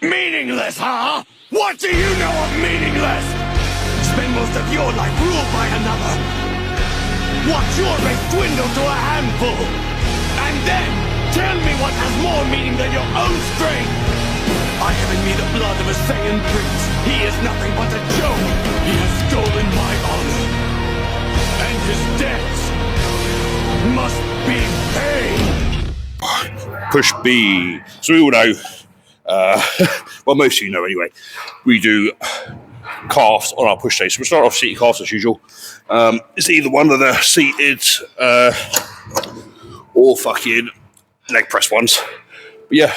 Meaningless, huh? What do you know of meaningless? Spend most of your life ruled by another. Watch your race dwindle to a handful. And then, tell me what has more meaning than your own strength. I have in me the blood of a Saiyan prince. He is nothing but a joke. He has stolen my honor. And his debts must be paid. Push B. So we all know, well, most of you know anyway, we do calves on our push day. So we'll start off seated calves as usual. It's either one of the seated or fucking leg press ones. But yeah,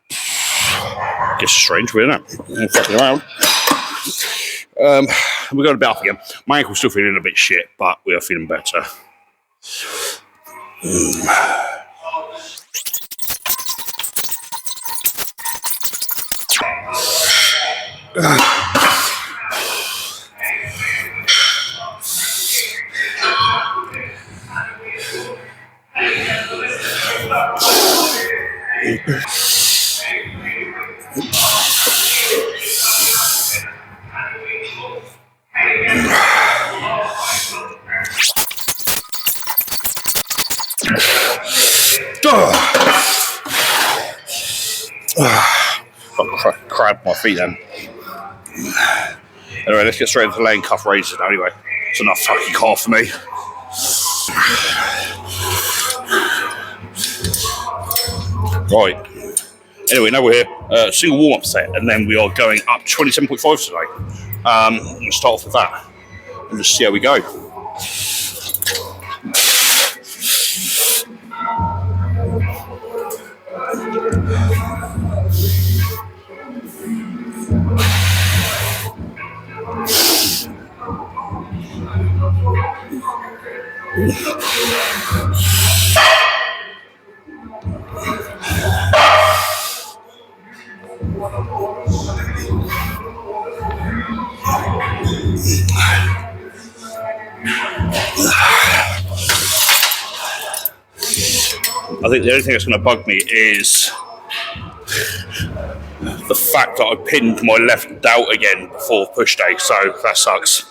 guess it's strange, isn't it? Fucking around. We're going a bit up again. My ankle's still feeling a bit shit, but we are feeling better. Crab my feet then. Anyway, let's get straight into laying cuff raises now anyway. It's enough fucking calf for me. Right. Anyway, now we're here. Single warm-up set, and then we are going up 27.5 today. We'll start off with that and just see how we go. I think the only thing that's going to bug me is the fact that I pinned my left delt again before push day, so that sucks.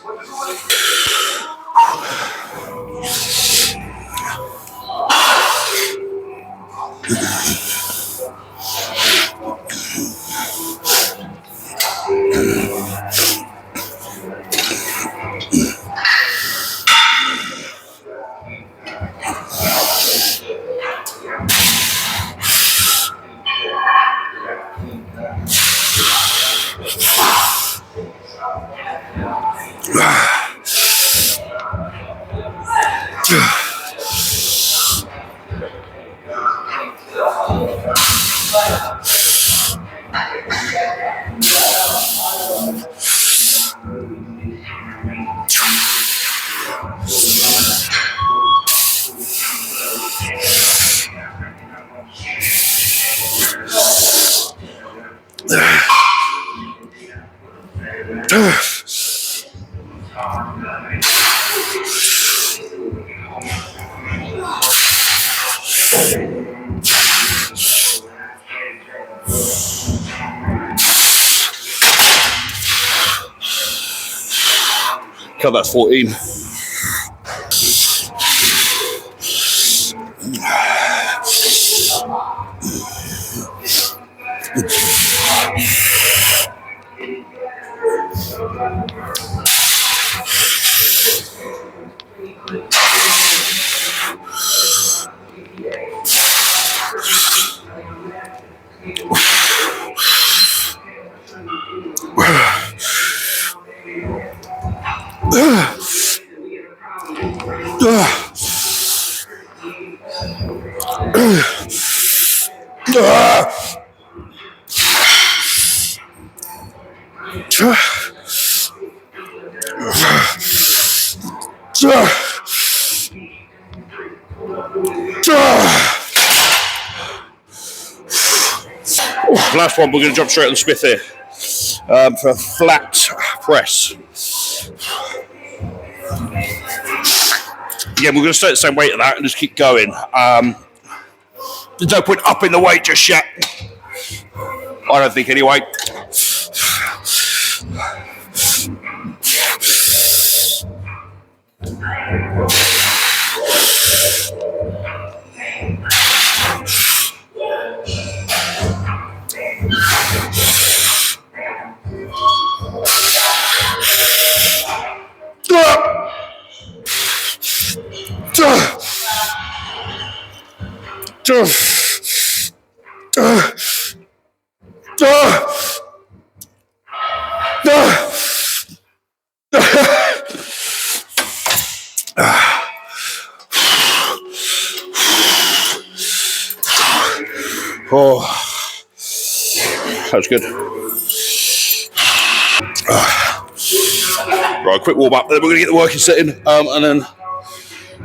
Cut that's 14. Last one, we're going to jump straight on the Smith here for a flat press. Yeah, we're going to stay at the same weight of that and just keep going. There's no point upping the weight just yet. I don't think anyway. Oh, that was good. Right, quick warm up. Then we're going to get the working set in, and then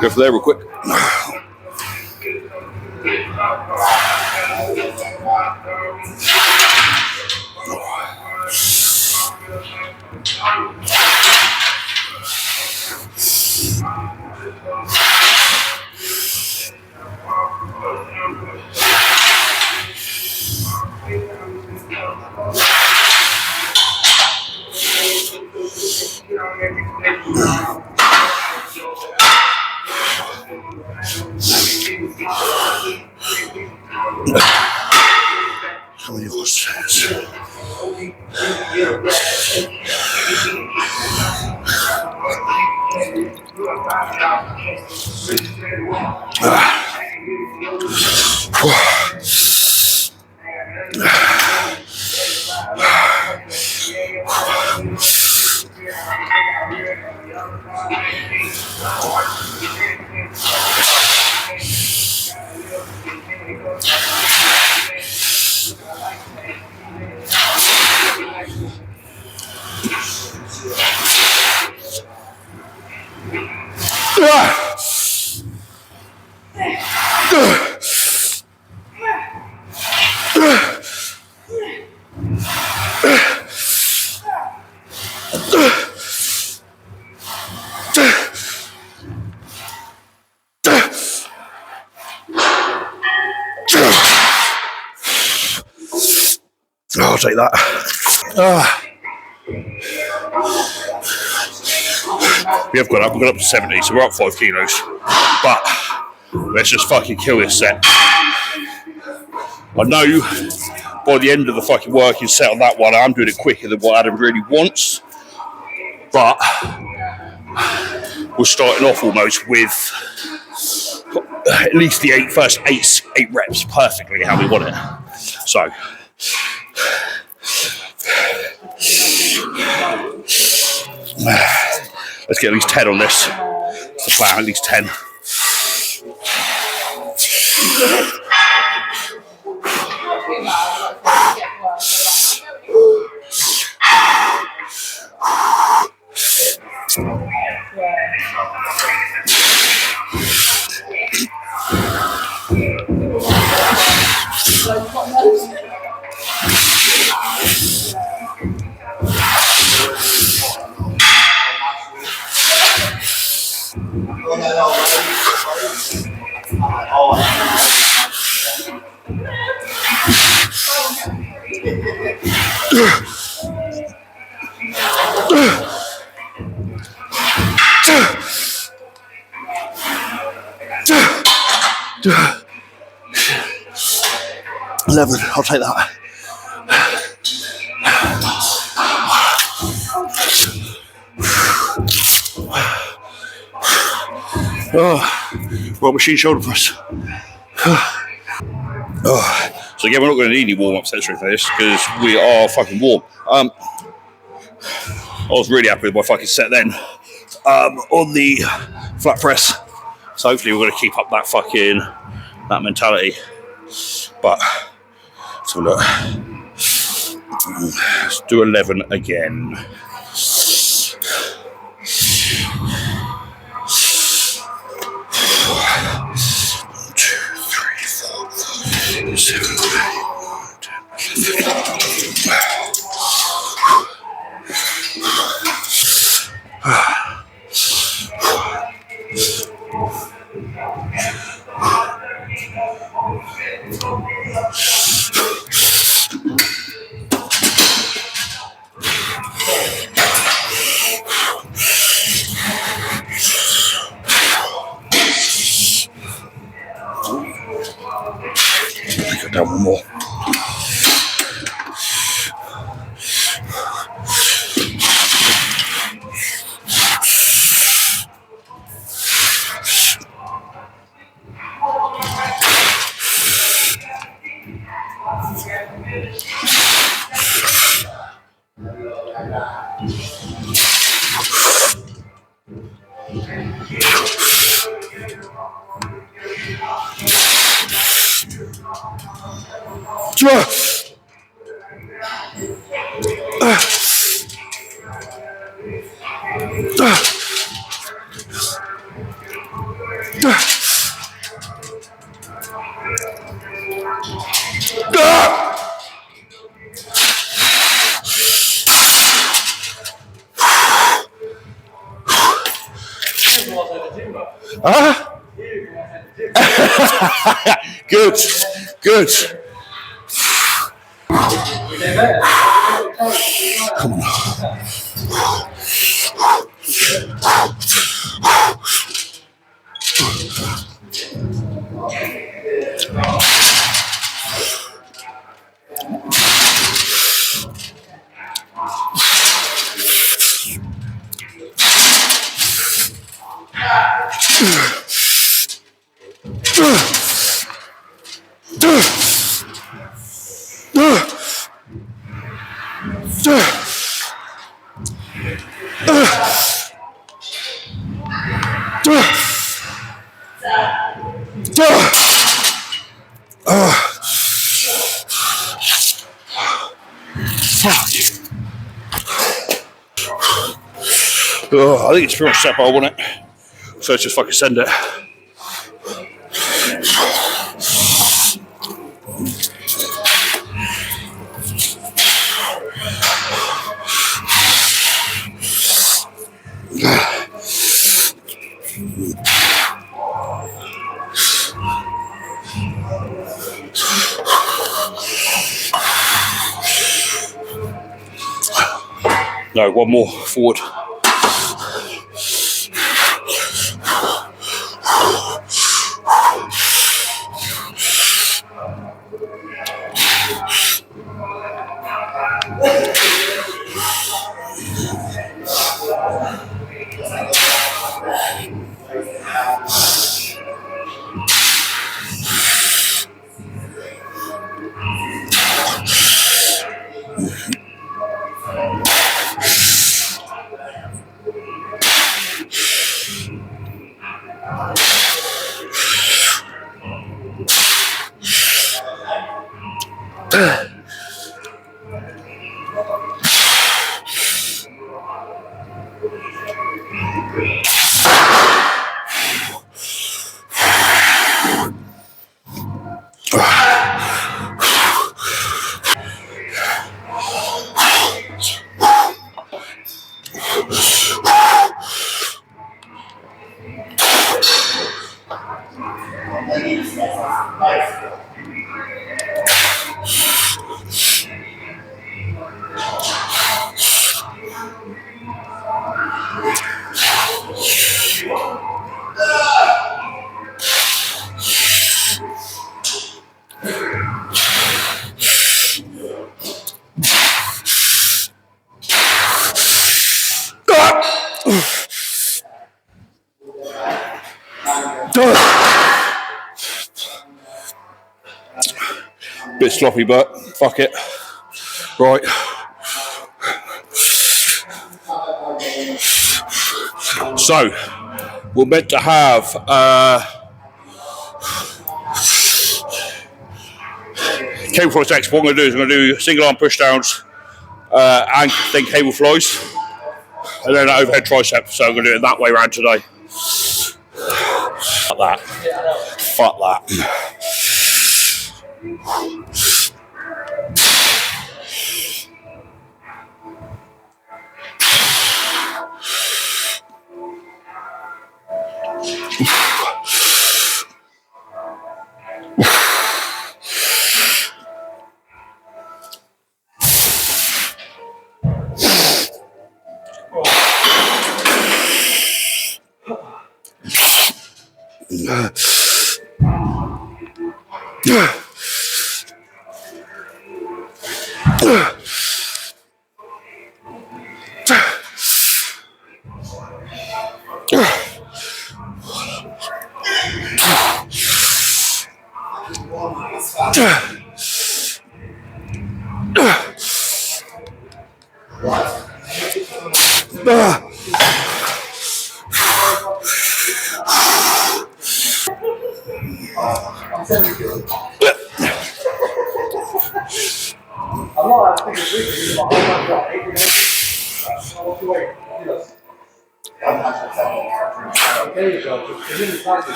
go from there real quick. How many horses? I'll take that. We have gone up. We've gone up to 70, so we're up 5 kilos. But let's just fucking kill this set. I know by the end of the fucking working set on that one, I'm doing it quicker than what Adam really wants. But we're starting off almost with at least the first eight reps perfectly how we want it. So let's get at least 10 on this. It's the plan, at least 10. I'll take that. Well, machine shoulder press. So again, we're not going to need any warm-up sets for this because we are fucking warm. I was really happy with my fucking set then on the flat press. So hopefully we're going to keep up that mentality. But let's have a look. Let's do 11 again. 7, 8, 9, 10. One more. Good, good. Come on. Oh, I think it's pretty much set, I want it. So let's just fucking send it. No, one more forward. Bit sloppy, but fuck it. Right. So, we're meant to have cable flies next. What I'm going to do is I'm going to do single arm push downs and then cable flies, and then overhead tricep. So I'm going to do it that way around today. Fuck that. Fuck that.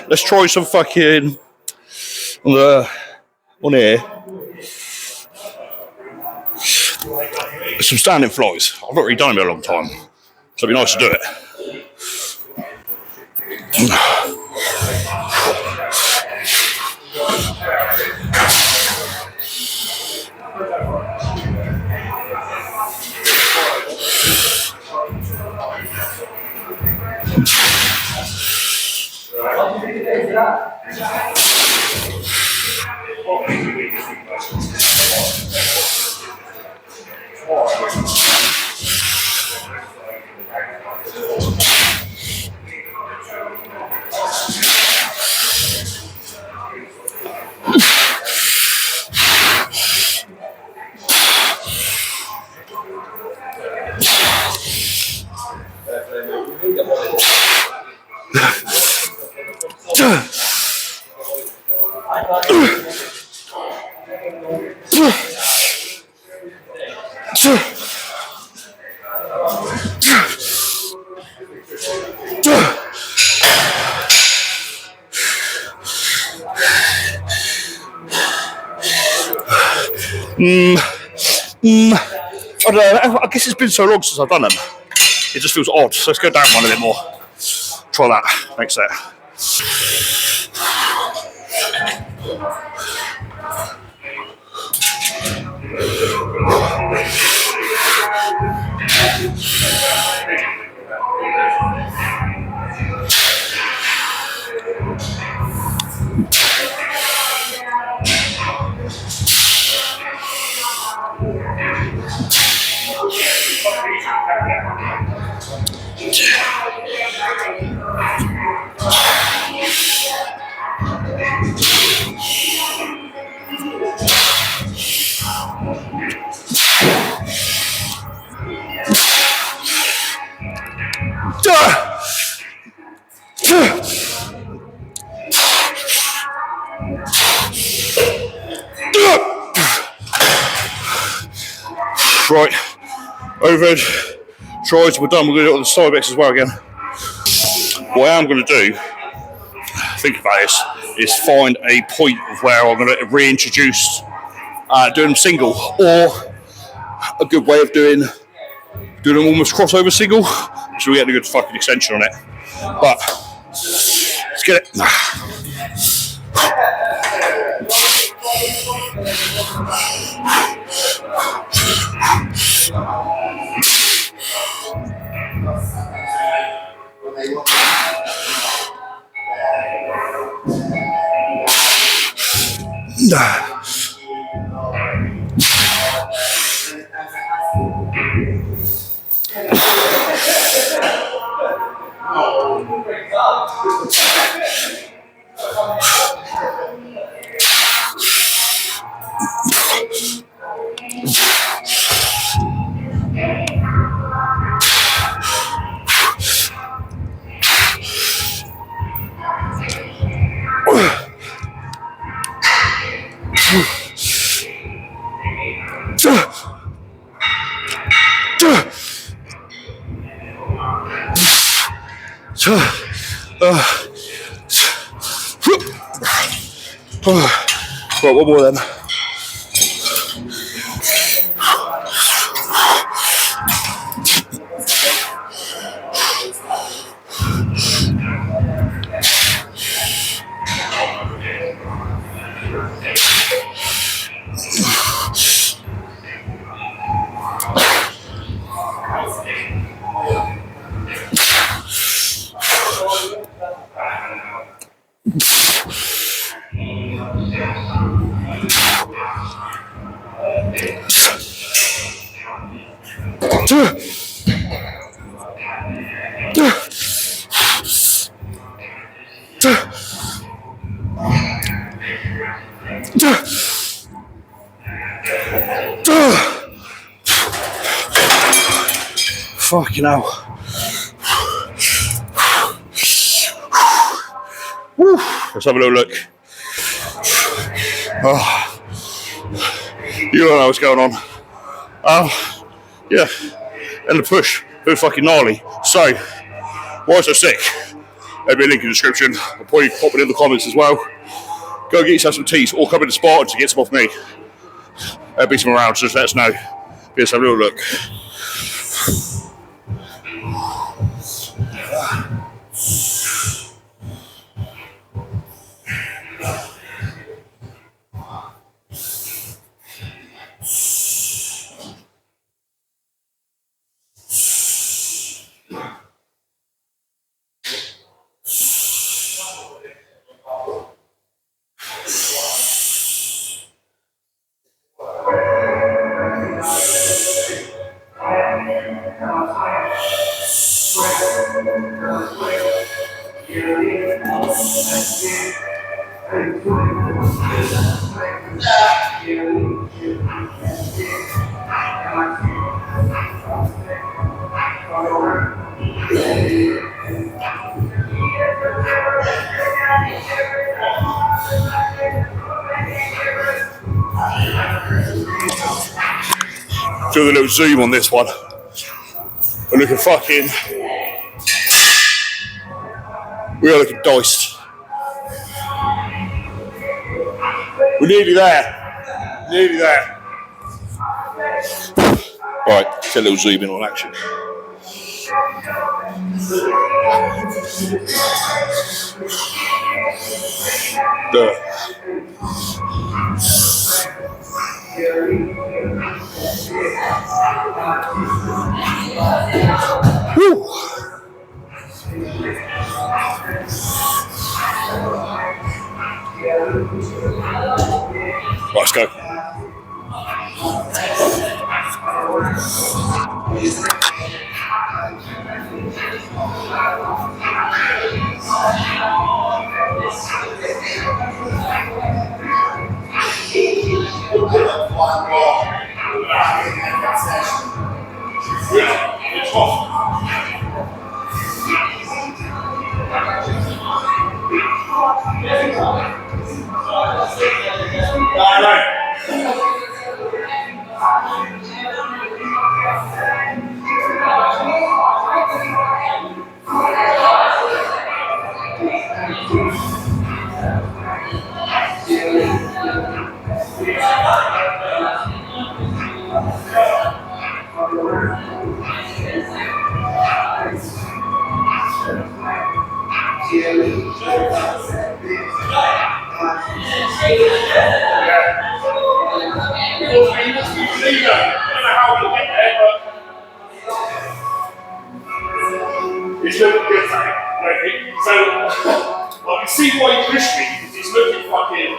Let's try some fucking on here. Some standing flies. I've not really done them in a long time, so it'd be nice to do it. I don't know, I guess it's been so long since I've done them. It just feels odd. So let's go down one a bit more. Try that next set. Right, overhead tries, we're done. We're going to do it on the side backs as well again. What I am going to do, think about this, is find a point of where I'm going to reintroduce doing them single, or a good way of doing them almost crossover single, so we get a good fucking extension on it. But let's get it. Right, one more then. Fucking hell. Woo. Let's have a little look. Oh. You don't know what's going on. Yeah. And the push. They're fucking gnarly. So, why so sick? There'll be a link in the description. I'll probably pop it in the comments as well. Go get yourself some teas or come into Spartan to get some off me. There'll be some around, so just let us know. Let's have a little look. Do a little zoom on this one. We're looking fucking. We are looking diced. We're nearly there. Nearly there. Right, let's a little zoom in on action. Woo. Let's go. It's looking good, right? So I can see why you pushed me, because it's looking fucking.